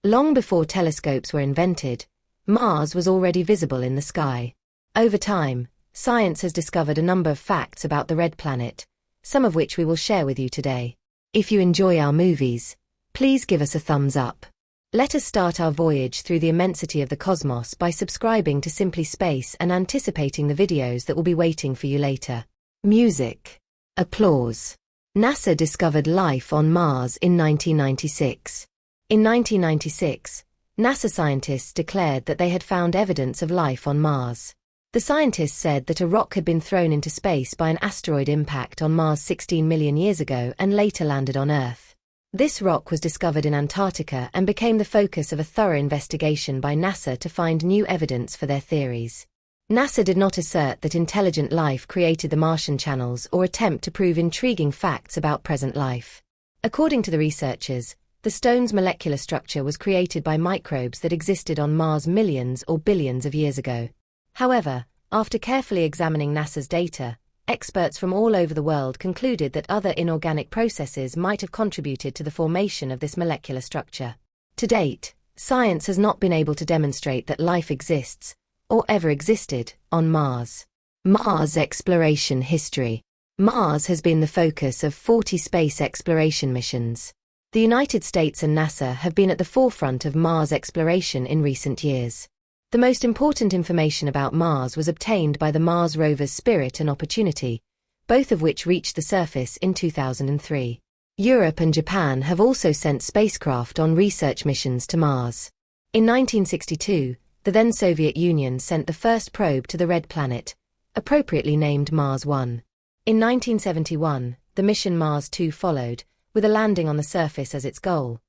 Long before telescopes were invented, Mars was already visible in the sky. Over time, science has discovered a number of facts about the red planet, some of which we will share with you today. If you enjoy our movies, please give us a thumbs up. Let us start our voyage through the immensity of the cosmos by subscribing to Simply Space and anticipating the videos that will be waiting for you later. Music. Applause. NASA discovered life on Mars in 1996. In 1996, NASA scientists declared that they had found evidence of life on Mars. The scientists said that a rock had been thrown into space by an asteroid impact on Mars 16 million years ago and later landed on Earth. This rock was discovered in Antarctica and became the focus of a thorough investigation by NASA to find new evidence for their theories. NASA did not assert that intelligent life created the Martian channels or attempt to prove intriguing facts about present life. According to the researchers, the stone's molecular structure was created by microbes that existed on Mars millions or billions of years ago. However, after carefully examining NASA's data, experts from all over the world concluded that other inorganic processes might have contributed to the formation of this molecular structure. To date, science has not been able to demonstrate that life exists, or ever existed, on Mars. Mars exploration history. Mars has been the focus of 40 space exploration missions. The United States and NASA have been at the forefront of Mars exploration in recent years. The most important information about Mars was obtained by the Mars rovers Spirit and Opportunity, both of which reached the surface in 2003. Europe and Japan have also sent spacecraft on research missions to Mars. In 1962, the then Soviet Union sent the first probe to the red planet, appropriately named Mars 1. In 1971, the mission Mars 2 followed, with a landing on the surface as its goal,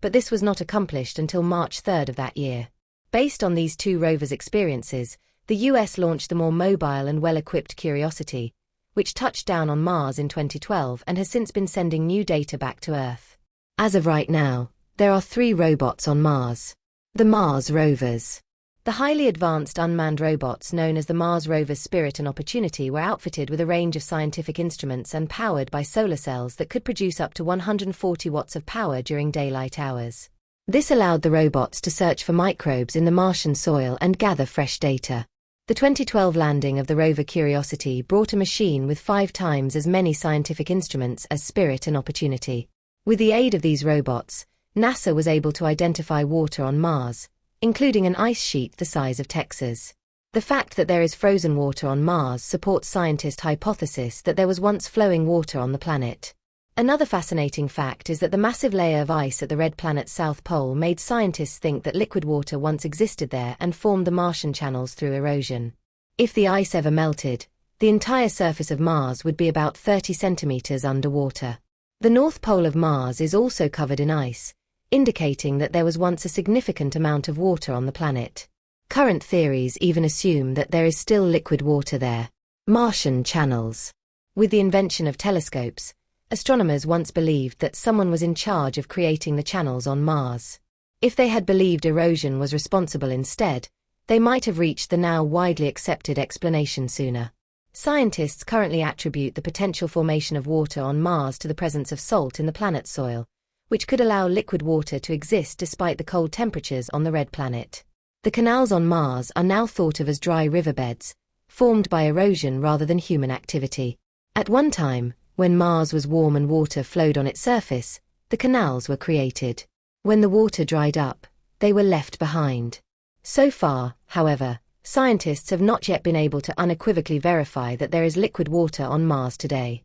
but this was not accomplished until March 3 of that year. Based on these two rovers' experiences, the US launched the more mobile and well-equipped Curiosity, which touched down on Mars in 2012 and has since been sending new data back to Earth. As of right now, there are 3 robots on Mars. The Mars rovers. The highly advanced unmanned robots known as the Mars rovers Spirit and Opportunity were outfitted with a range of scientific instruments and powered by solar cells that could produce up to 140 watts of power during daylight hours. This allowed the robots to search for microbes in the Martian soil and gather fresh data. The 2012 landing of the rover Curiosity brought a machine with 5 times as many scientific instruments as Spirit and Opportunity. With the aid of these robots, NASA was able to identify water on Mars, including an ice sheet the size of Texas. The fact that there is frozen water on Mars supports scientists' hypothesis that there was once flowing water on the planet. Another fascinating fact is that the massive layer of ice at the red planet's south pole made scientists think that liquid water once existed there and formed the Martian channels through erosion. If the ice ever melted, the entire surface of Mars would be about 30 centimeters underwater. The north pole of Mars is also covered in ice, indicating that there was once a significant amount of water on the planet. Current theories even assume that there is still liquid water there. Martian channels. With the invention of telescopes, astronomers once believed that someone was in charge of creating the channels on Mars. If they had believed erosion was responsible instead, they might have reached the now widely accepted explanation sooner. Scientists currently attribute the potential formation of water on Mars to the presence of salt in the planet's soil, which could allow liquid water to exist despite the cold temperatures on the red planet. The canals on Mars are now thought of as dry riverbeds, formed by erosion rather than human activity. At one time, when Mars was warm and water flowed on its surface, the canals were created. When the water dried up, they were left behind. So far, however, scientists have not yet been able to unequivocally verify that there is liquid water on Mars today.